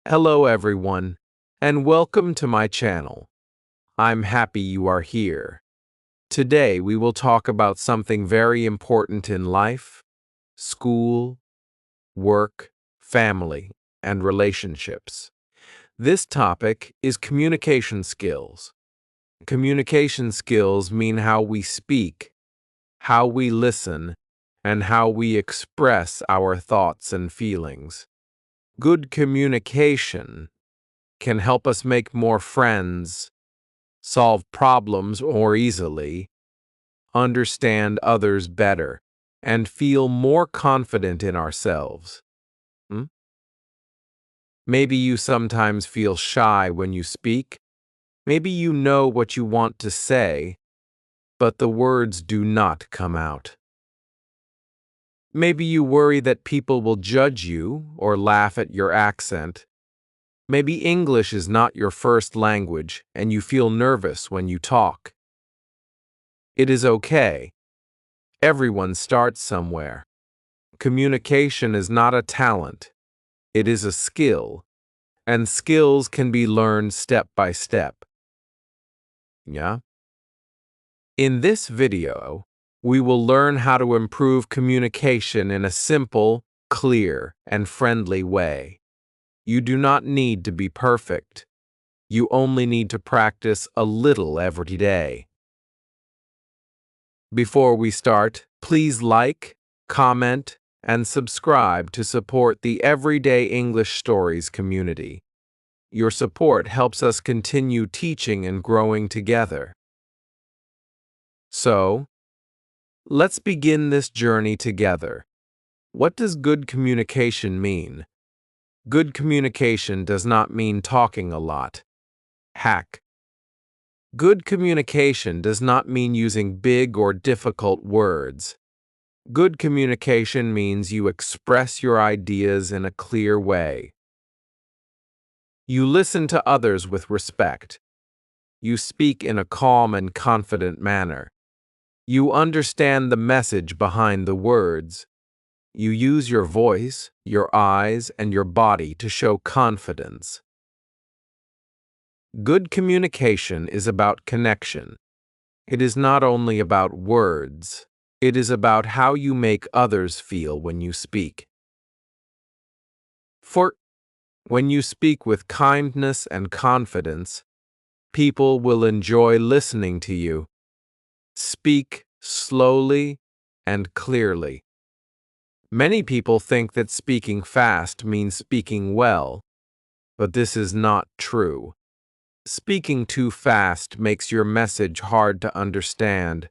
Hello everyone, and welcome to my channel. I'm happy you are here. Today we will talk about something very important in life: school, work, family, and relationships. This topic is communication skills. Communication skills mean how we speak, how we listen, and how we express our thoughts and feelings. Good communication can help us make more friends, solve problems more easily, understand others better, and feel more confident in ourselves. Hmm? Maybe you sometimes feel shy when you speak. Maybe you know what you want to say, but the words do not come out. Maybe you worry that people will judge you or laugh at your accent. Maybe English is not your first language and you feel nervous when you talk. It is okay. Everyone starts somewhere. Communication is not a talent. It is a skill, and skills can be learned step by step. Yeah? In this video, we will learn how to improve communication in a simple, clear, and friendly way. You do not need to be perfect. You only need to practice a little every day. Before we start, please like, comment, and subscribe to support the Everyday English Stories community. Your support helps us continue teaching and growing together. So, let's begin this journey together. What does good communication mean? Good communication does not mean talking a lot. Hack. Good communication does not mean using big or difficult words. Good communication means you express your ideas in a clear way. You listen to others with respect. You speak in a calm and confident manner. You understand the message behind the words. You use your voice, your eyes, and your body to show confidence. Good communication is about connection. It is not only about words. It is about how you make others feel when you speak. When you speak with kindness and confidence, people will enjoy listening to you. Speak slowly and clearly. Many people think that speaking fast means speaking well, but this is not true. Speaking too fast makes your message hard to understand.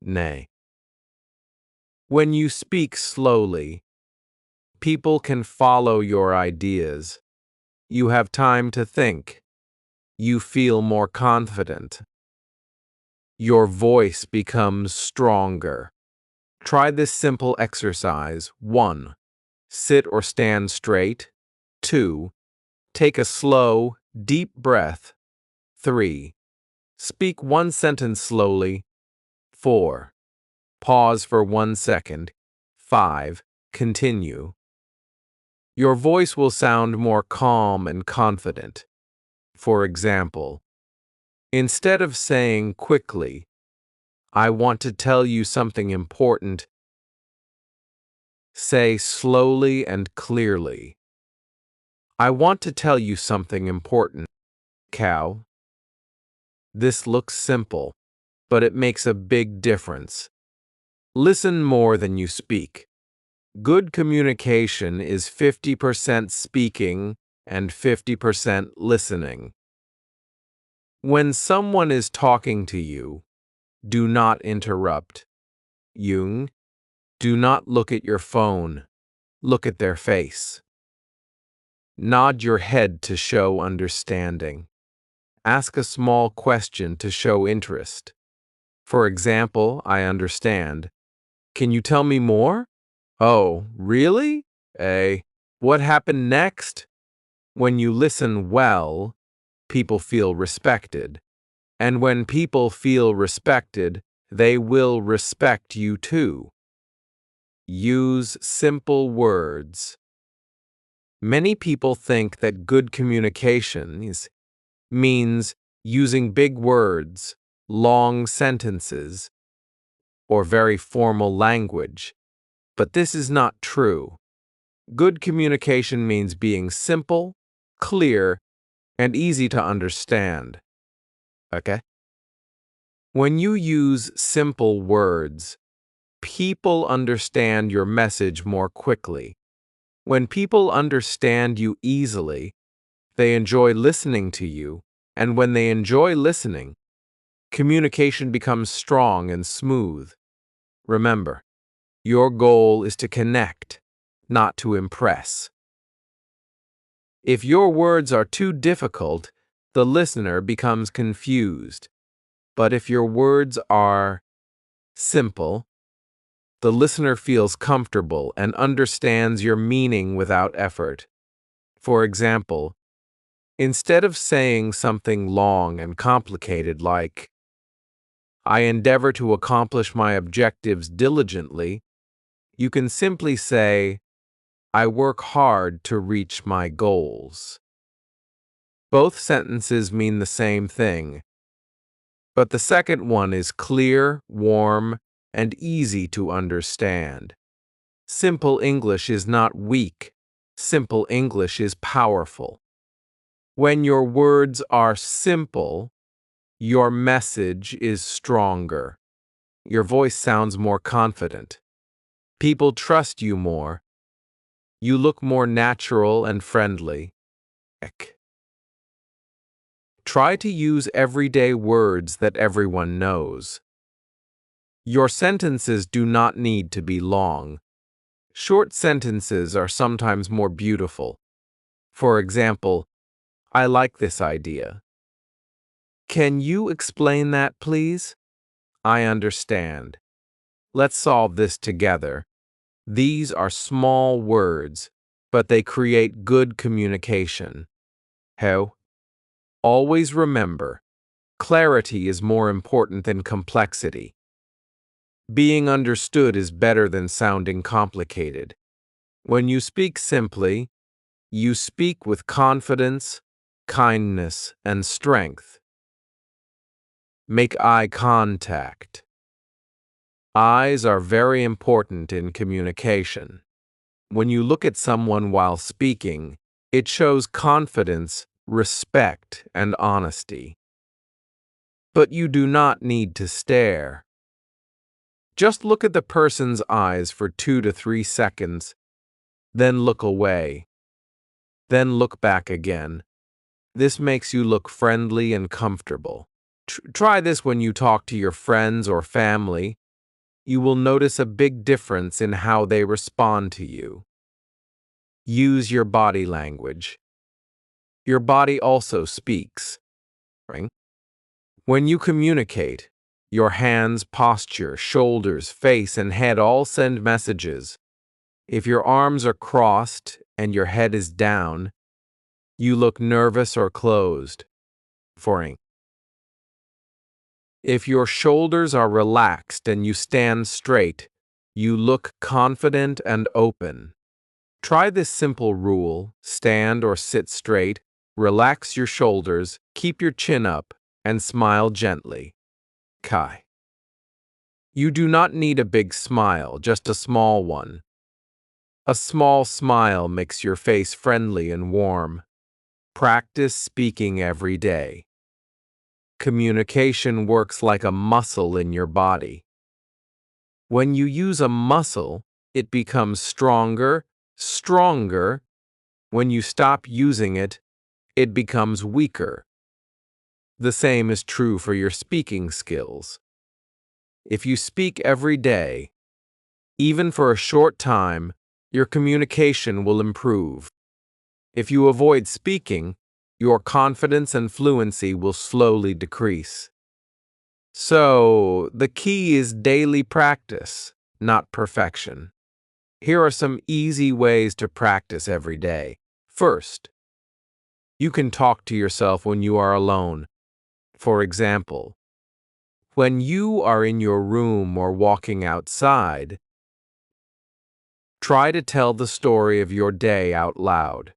Nay. When you speak slowly, people can follow your ideas. You have time to think. You feel more confident. Your voice becomes stronger. Try this simple exercise. 1. Sit or stand straight. 2. Take a slow, deep breath. 3. Speak one sentence slowly. 4. Pause for 1 second. 5. Continue. Your voice will sound more calm and confident. For example, instead of saying quickly, "I want to tell you something important," say slowly and clearly, "I want to tell you something important, cow." This looks simple, but it makes a big difference. Listen more than you speak. Good communication is 50% speaking and 50% listening. When someone is talking to you, do not interrupt. Jung, do not look at your phone. Look at their face. Nod your head to show understanding. Ask a small question to show interest. For example, "I understand. Can you tell me more?" "Oh, really? What happened next?" When you listen well, people feel respected. And when people feel respected, they will respect you too. Use simple words. Many people think that good communication means using big words, long sentences, or very formal language, but this is not true. Good communication means being simple, clear, and easy to understand. Okay? When you use simple words, people understand your message more quickly. When people understand you easily, they enjoy listening to you, and when they enjoy listening, communication becomes strong and smooth. Remember, your goal is to connect, not to impress. If your words are too difficult, the listener becomes confused. But if your words are simple, the listener feels comfortable and understands your meaning without effort. For example, instead of saying something long and complicated like, I endeavor to accomplish my objectives diligently, you can simply say, I work hard to reach my goals. Both sentences mean the same thing, but the second one is clear, warm, and easy to understand. Simple English is not weak. Simple English is powerful. When your words are simple, your message is stronger. Your voice sounds more confident. People trust you more. You look more natural and friendly. Try to use everyday words that everyone knows. Your sentences do not need to be long. Short sentences are sometimes more beautiful. For example, I like this idea. Can you explain that, please? I understand. Let's solve this together. These are small words, but they create good communication. How? Always remember, clarity is more important than complexity. Being understood is better than sounding complicated. When you speak simply, you speak with confidence, kindness, and strength. Make eye contact. Eyes are very important in communication. When you look at someone while speaking, it shows confidence, respect, and honesty. But you do not need to stare. Just look at the person's eyes for 2 to 3 seconds, then look away. Then look back again. This makes you look friendly and comfortable. Try this when you talk to your friends or family. You will notice a big difference in how they respond to you. Use your body language. Your body also speaks. Right? When you communicate, your hands, posture, shoulders, face, and head all send messages. If your arms are crossed and your head is down, you look nervous or closed. If your shoulders are relaxed and you stand straight, you look confident and open. Try this simple rule: stand or sit straight, relax your shoulders, keep your chin up, and smile gently. Kai. You do not need a big smile, just a small one. A small smile makes your face friendly and warm. Practice speaking every day. Communication works like a muscle in your body. When you use a muscle, it becomes stronger, stronger. When you stop using it, it becomes weaker. The same is true for your speaking skills. If you speak every day, even for a short time, your communication will improve. If you avoid speaking, your confidence and fluency will slowly decrease. So, the key is daily practice, not perfection. Here are some easy ways to practice every day. First, you can talk to yourself when you are alone. For example, when you are in your room or walking outside, Try to tell the story of your day out loud.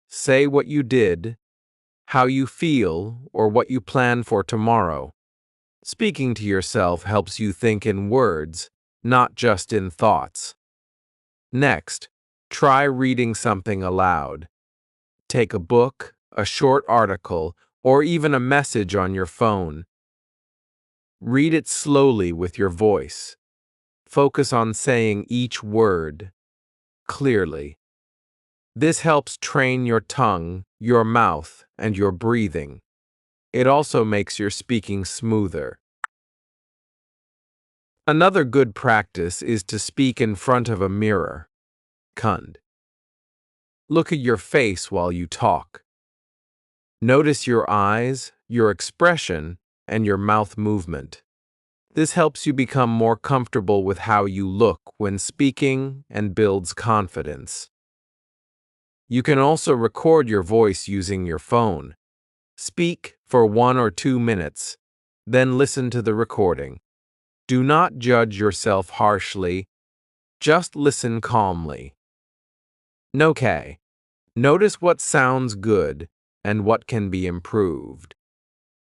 Say what you did, how you feel, or what you plan for tomorrow. Speaking to yourself helps you think in words, not just in thoughts. Next, try reading something aloud. Take a book, a short article, or even a message on your phone. Read it slowly with your voice. Focus on saying each word clearly. This helps train your tongue, your mouth, and your breathing. It also makes your speaking smoother. Another good practice is to speak in front of a mirror. Kund. Look at your face while you talk. Notice your eyes, your expression, and your mouth movement. This helps you become more comfortable with how you look when speaking and builds confidence. You can also record your voice using your phone. Speak for 1 or 2 minutes, then listen to the recording. Do not judge yourself harshly, just listen calmly. Okay. Notice what sounds good and what can be improved.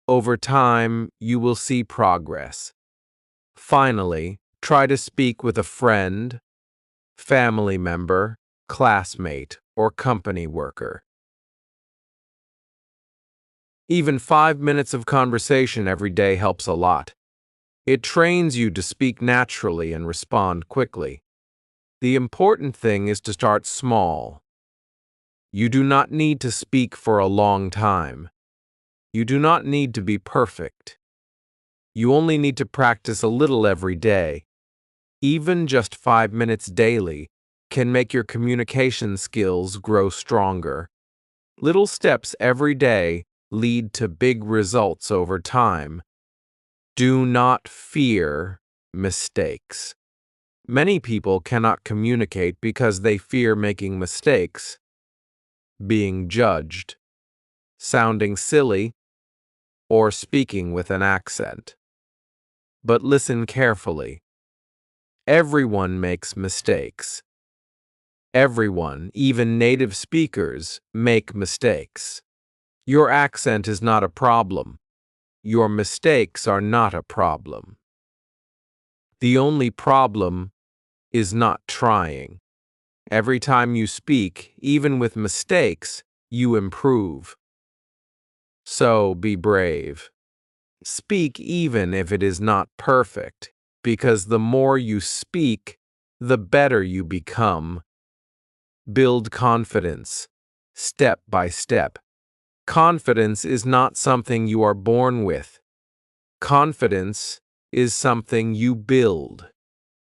Over time, you will see progress. Finally, try to speak with a friend, family member, classmate, or company worker. Even 5 minutes of conversation every day helps a lot. It trains you to speak naturally and respond quickly. The important thing is to start small. You do not need to speak for a long time. You do not need to be perfect. You only need to practice a little every day. Even just 5 minutes daily can make your communication skills grow stronger. Little steps every day lead to big results over time. Do not fear mistakes. Many people cannot communicate because they fear making mistakes, being judged, sounding silly, or speaking with an accent. But listen carefully. Everyone makes mistakes. Everyone, even native speakers, make mistakes. Your accent is not a problem. Your mistakes are not a problem. The only problem is not trying. Every time you speak, even with mistakes, you improve. So be brave. Speak even if it is not perfect, because the more you speak, the better you become. Build confidence, step by step. Confidence is not something you are born with. Confidence is something you build.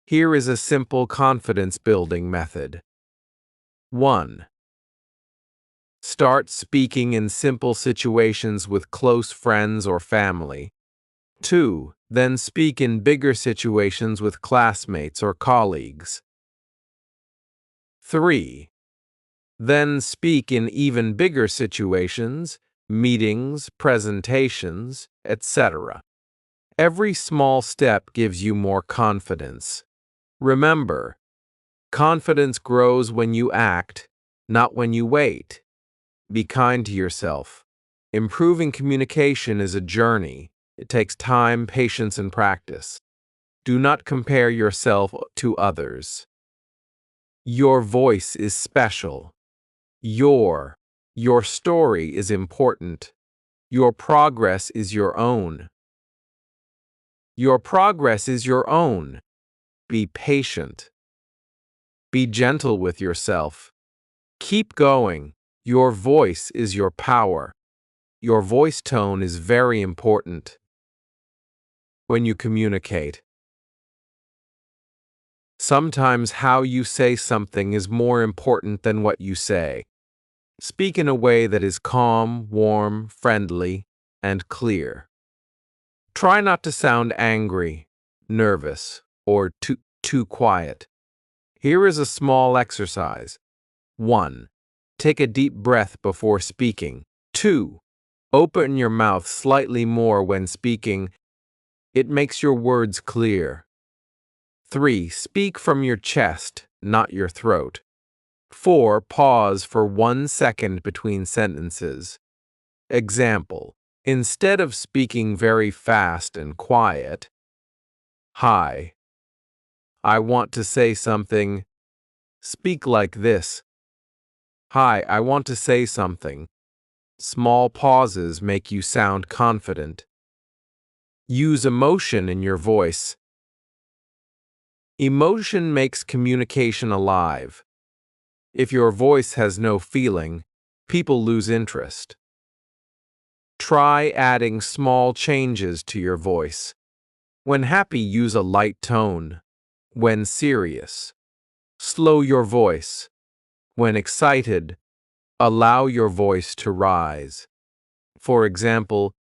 Here is a simple confidence-building method. 1. Start speaking in simple situations with close friends or family. 2. Then speak in bigger situations with classmates or colleagues. 3. Then speak in even bigger situations, meetings, presentations, etc. Every small step gives you more confidence. Remember, confidence grows when you act, not when you wait. Be kind to yourself. Improving communication is a journey. It takes time, patience, and practice. Do not compare yourself to others. Your voice is special. Your story is important. Your progress is your own. Your progress is your own. Be patient. Be gentle with yourself. Keep going. Your voice is your power. Your voice tone is very important when you communicate. Sometimes how you say something is more important than what you say. Speak in a way that is calm, warm, friendly, and clear. Try not to sound angry, nervous, or too quiet. Here is a small exercise. 1. Take a deep breath before speaking. 2. Open your mouth slightly more when speaking. It makes your words clear. 3. Speak from your chest, not your throat. 4. Pause for 1 second between sentences. Example: instead of speaking very fast and quiet, "Hi, I want to say something." Speak like this: "Hi, I want to say something." Small pauses make you sound confident. Use emotion in your voice. Emotion makes communication alive. If your voice has no feeling, people lose interest. Try adding small changes to your voice. When happy, use a light tone. When serious, slow your voice. When excited, allow your voice to rise. For example,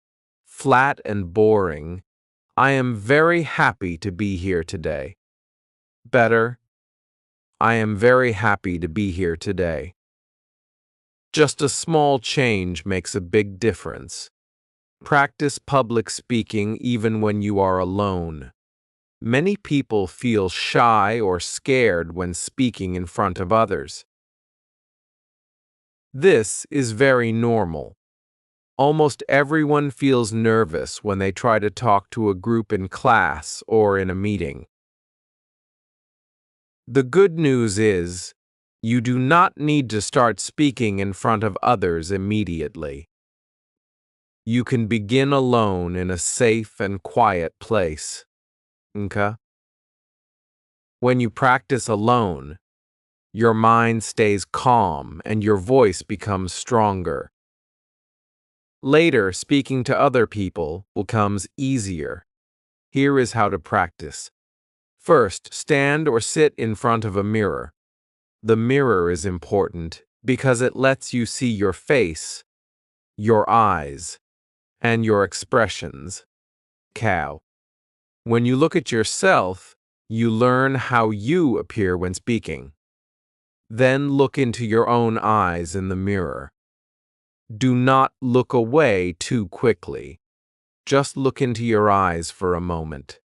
flat and boring, "I am very happy to be here today." Better, "I am very happy to be here today." Just a small change makes a big difference. Practice public speaking even when you are alone. Many people feel shy or scared when speaking in front of others. This is very normal. Almost everyone feels nervous when they try to talk to a group in class or in a meeting. The good news is, you do not need to start speaking in front of others immediately. You can begin alone in a safe and quiet place. Okay? When you practice alone, your mind stays calm and your voice becomes stronger. Later, speaking to other people becomes easier. Here is how to practice. First, stand or sit in front of a mirror. The mirror is important because it lets you see your face, your eyes, and your expressions. Cow. When you look at yourself, you learn how you appear when speaking. Then look into your own eyes in the mirror. Do not look away too quickly. Just look into your eyes for a moment.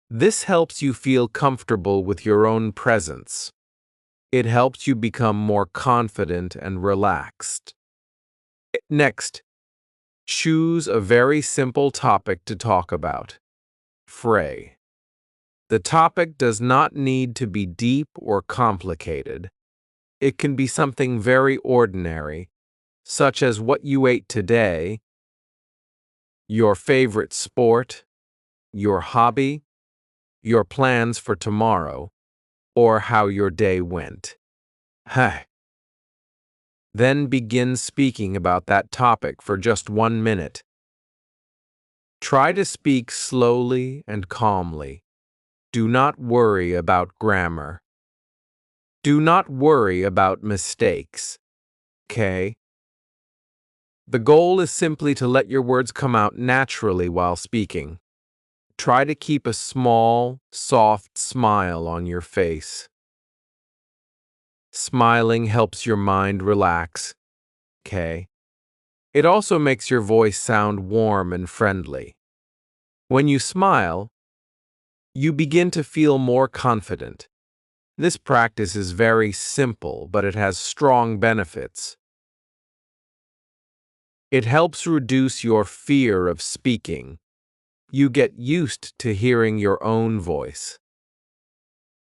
This helps you feel comfortable with your own presence. It helps you become more confident and relaxed. Next, choose a very simple topic to talk about. Fray. The topic does not need to be deep or complicated. It can be something very ordinary, such as what you ate today, your favorite sport, your hobby, your plans for tomorrow, or how your day went. Then begin speaking about that topic for just 1 minute. Try to speak slowly and calmly. Do not worry about grammar. Do not worry about mistakes. Okay? The goal is simply to let your words come out naturally while speaking. Try to keep a small, soft smile on your face. Smiling helps your mind relax. Okay? It also makes your voice sound warm and friendly. When you smile, you begin to feel more confident. This practice is very simple, but it has strong benefits. It helps reduce your fear of speaking. You get used to hearing your own voice.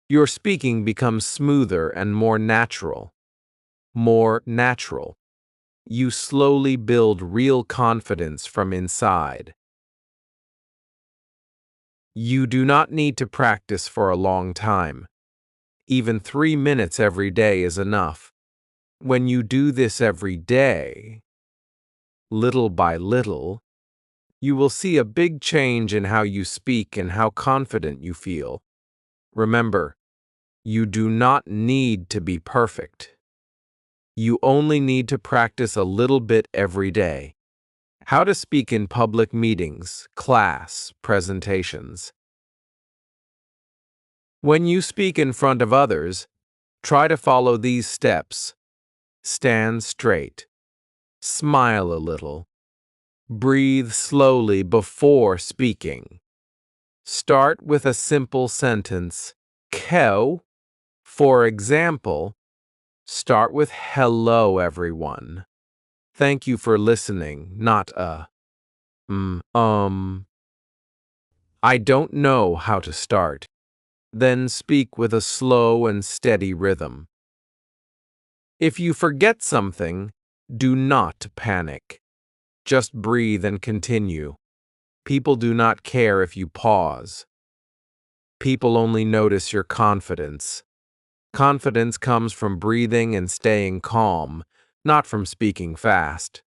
Your speaking becomes smoother and more natural. More natural. You slowly build real confidence from inside. You do not need to practice for a long time. Even 3 minutes every day is enough. When you do this every day, little by little, you will see a big change in how you speak and how confident you feel. Remember, you do not need to be perfect. You only need to practice a little bit every day. How to speak in public meetings, class, presentations. When you speak in front of others, try to follow these steps. Stand straight. Smile a little. Breathe slowly before speaking. Start with a simple sentence. Keu. For example, start with hello, everyone. Thank you for listening, not I don't know how to start. Then speak with a slow and steady rhythm. If you forget something, do not panic. Just breathe and continue. People do not care if you pause. People only notice your confidence. Confidence comes from breathing and staying calm, not from speaking fast.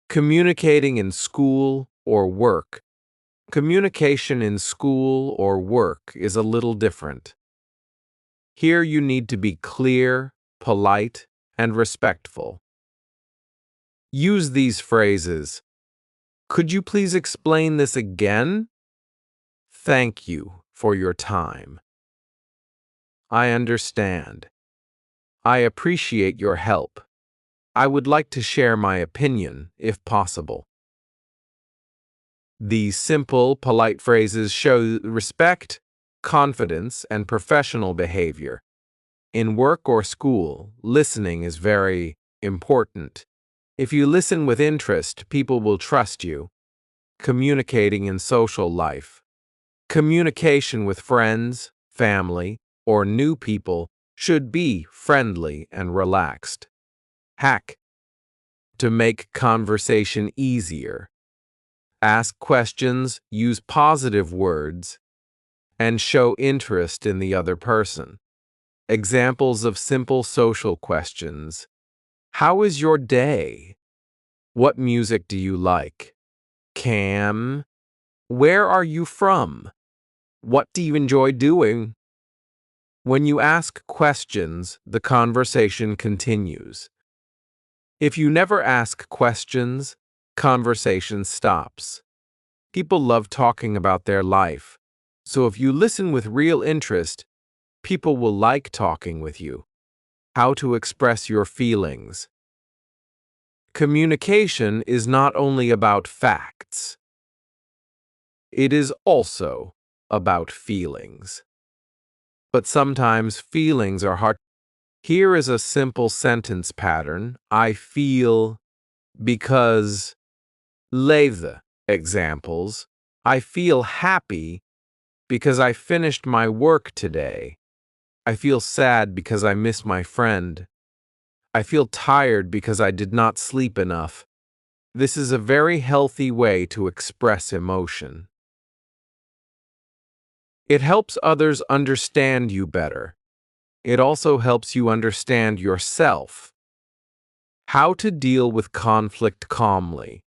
Communicating in school or work. Communication in school or work is a little different. Here you need to be clear, polite, and respectful. Use these phrases. Could you please explain this again? Thank you for your time. I understand. I appreciate your help. I would like to share my opinion, if possible. These simple, polite phrases show respect, confidence, and professional behavior. In work or school, listening is very important. If you listen with interest, people will trust you. Communicating in social life. Communication with friends, family, or new people should be friendly and relaxed. Hack. To make conversation easier. Ask questions, use positive words, and show interest in the other person. Examples of simple social questions. How is your day? What music do you like? Cam, where are you from? What do you enjoy doing? When you ask questions, the conversation continues. If you never ask questions, conversation stops. People love talking about their life, so if you listen with real interest, people will like talking with you. How to express your feelings. Communication is not only about facts. It is also about feelings. But sometimes feelings are hard. Here is a simple sentence pattern. I feel because. Lathe examples. I feel happy because I finished my work today. I feel sad because I miss my friend. I feel tired because I did not sleep enough. This is a very healthy way to express emotion. It helps others understand you better. It also helps you understand yourself. How to deal with conflict calmly.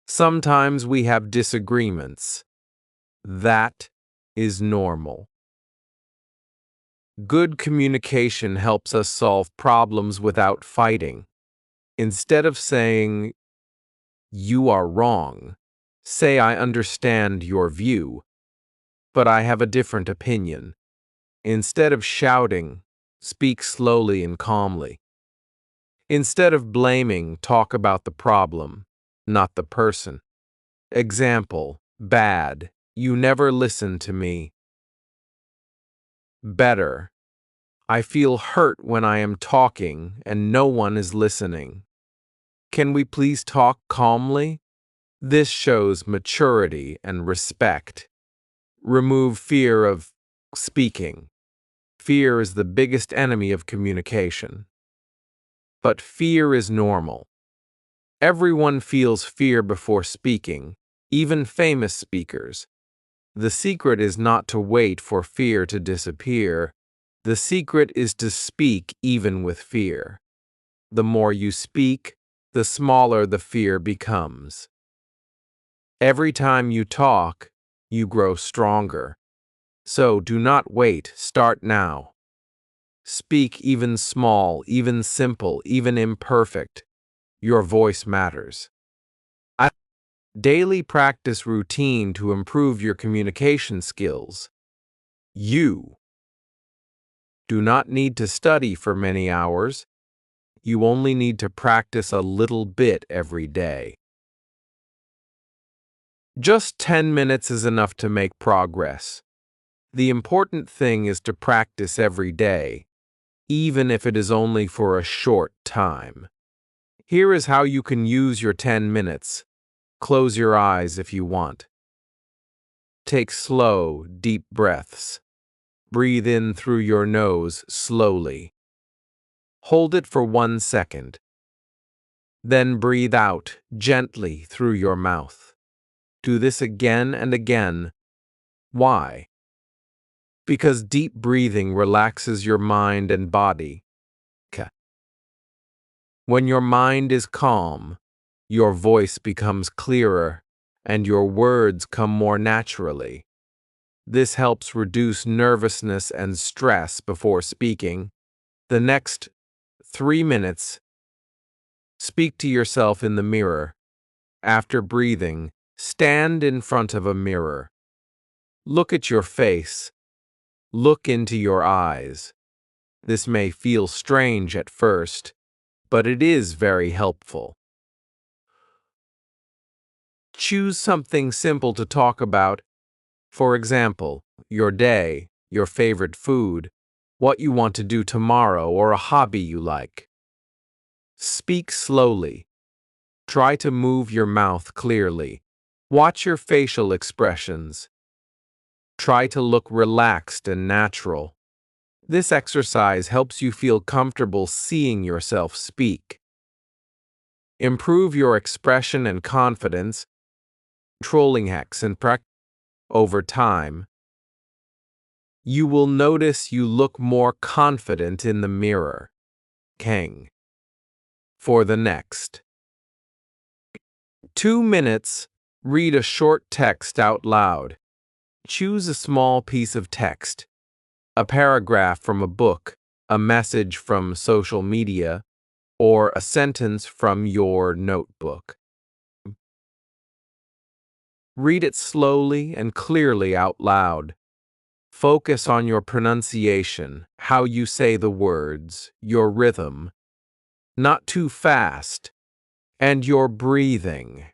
Sometimes we have disagreements. That is normal. Good communication helps us solve problems without fighting. Instead of saying, "You are wrong," say, "I understand your view, but I have a different opinion." Instead of shouting, speak slowly and calmly. Instead of blaming, talk about the problem, not the person. Example, bad, you never listen to me. Better, I feel hurt when I am talking and no one is listening. Can we please talk calmly? This shows maturity and respect. Remove fear of speaking. Fear is the biggest enemy of communication. But fear is normal. Everyone feels fear before speaking, even famous speakers. The secret is not to wait for fear to disappear. The secret is to speak even with fear. The more you speak, the smaller the fear becomes. Every time you talk, you grow stronger. So do not wait, start now. Speak even small, even simple, even imperfect. Your voice matters. Daily practice routine to improve your communication skills. You do not need to study for many hours. You only need to practice a little bit every day. Just 10 minutes is enough to make progress. The important thing is to practice every day, even if it is only for a short time. Here is how you can use your 10 minutes. Close your eyes if you want. Take slow, deep breaths. Breathe in through your nose slowly. Hold it for 1 second. Then breathe out gently through your mouth. Do this again and again. Why? Because deep breathing relaxes your mind and body. When your mind is calm, your voice becomes clearer and your words come more naturally. This helps reduce nervousness and stress before speaking. The next 3 minutes, speak to yourself in the mirror. After breathing, stand in front of a mirror. Look at your face. Look into your eyes. This may feel strange at first, but it is very helpful. Choose something simple to talk about. For example, your day, your favorite food, what you want to do tomorrow, or a hobby you like. Speak slowly. Try to move your mouth clearly. Watch your facial expressions. Try to look relaxed and natural. This exercise helps you feel comfortable seeing yourself speak. Improve your expression and confidence. Controlling hacks and practice. Over time, you will notice you look more confident in the mirror. King. For the next 2 minutes, read a short text out loud. Choose a small piece of text, a paragraph from a book, a message from social media, or a sentence from your notebook. Read it slowly and clearly out loud. Focus on your pronunciation, how you say the words, your rhythm, not too fast, and your breathing.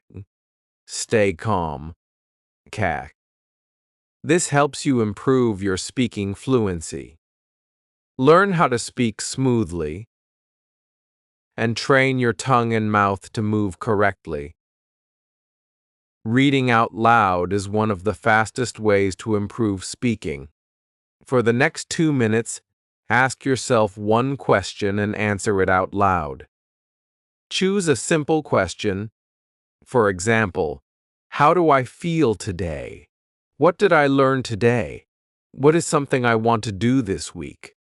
Stay calm. This helps you improve your speaking fluency. Learn how to speak smoothly and train your tongue and mouth to move correctly. Reading out loud is one of the fastest ways to improve speaking. For the next 2 minutes, ask yourself one question and answer it out loud. Choose a simple question. For example, how do I feel today? What did I learn today? What is something I want to do this week?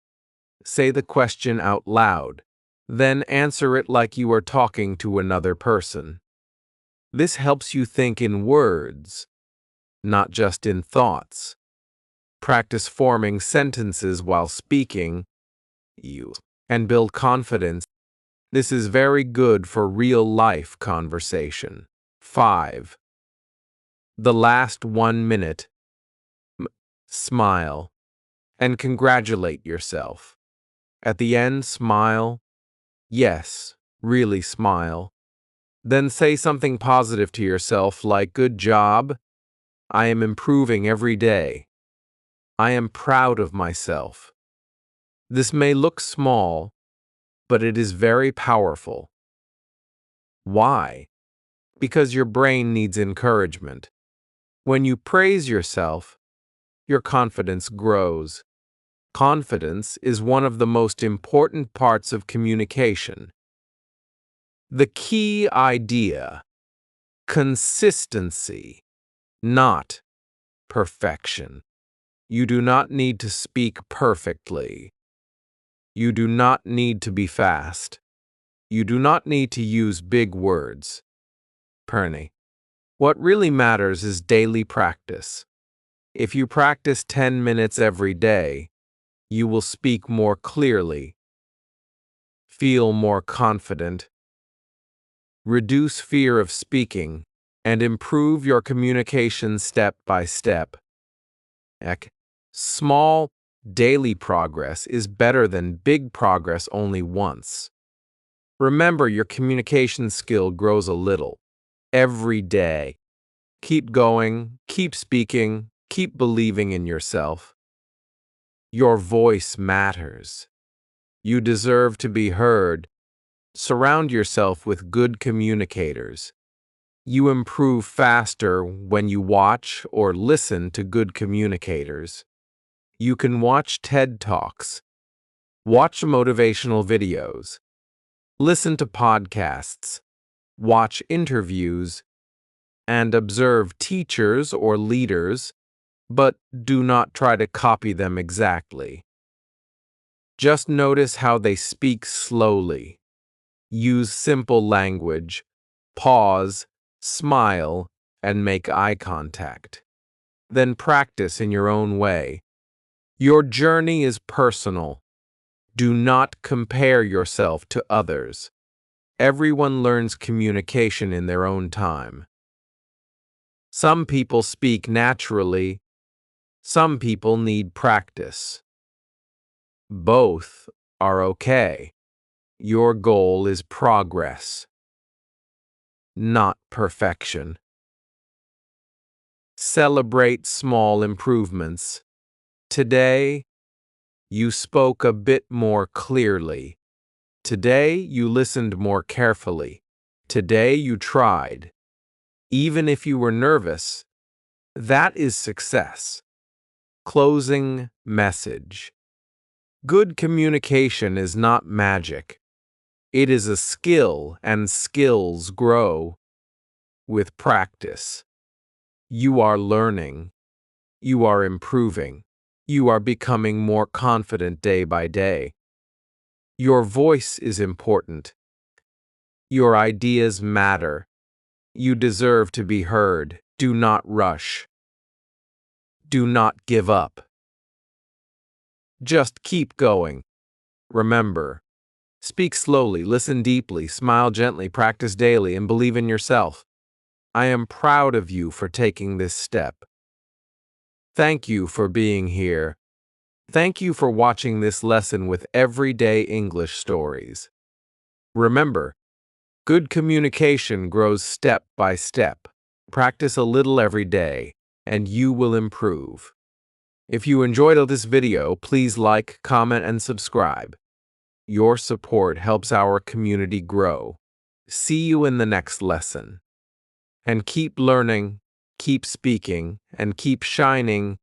Say the question out loud, then answer it like you are talking to another person. This helps you think in words, not just in thoughts. Practice forming sentences while speaking, and build confidence. This is very good for real-life conversation. 5. The last 1 minute. Smile and congratulate yourself. At the end, smile. Yes, really smile. Then say something positive to yourself like, good job. I am improving every day. I am proud of myself. This may look small, but it is very powerful. Why? Because your brain needs encouragement. When you praise yourself, your confidence grows. Confidence is one of the most important parts of communication. The key idea: consistency, not perfection. You do not need to speak perfectly. You do not need to be fast. You do not need to use big words. What really matters is daily practice. If you practice 10 minutes every day, you will speak more clearly, feel more confident, reduce fear of speaking, and improve your communication step by step. Small, daily progress is better than big progress only once. Remember, your communication skill grows a little every day. Keep going, keep speaking, keep believing in yourself. Your voice matters. You deserve to be heard. Surround yourself with good communicators. You improve faster when you watch or listen to good communicators. You can watch TED Talks, watch motivational videos, listen to podcasts, watch interviews, and observe teachers or leaders, but do not try to copy them exactly. Just notice how they speak slowly. Use simple language, pause, smile, and make eye contact. Then practice in your own way. Your journey is personal. Do not compare yourself to others. Everyone learns communication in their own time. Some people speak naturally. Some people need practice. Both are okay. Your goal is progress, not perfection. Celebrate small improvements. Today, you spoke a bit more clearly. Today, you listened more carefully. Today, you tried. Even if you were nervous, that is success. Closing message. Good communication is not magic. It is a skill, and skills grow with practice. You are learning. You are improving. You are becoming more confident day by day. Your voice is important. Your ideas matter. You deserve to be heard. Do not rush. Do not give up. Just keep going. Remember, speak slowly, listen deeply, smile gently, practice daily, and believe in yourself. I am proud of you for taking this step. Thank you for being here. Thank you for watching this lesson with Everyday English Stories. Remember, good communication grows step by step. Practice a little every day, and you will improve. If you enjoyed this video, please like, comment, and subscribe. Your support helps our community grow. See you in the next lesson. And keep learning, keep speaking, and keep shining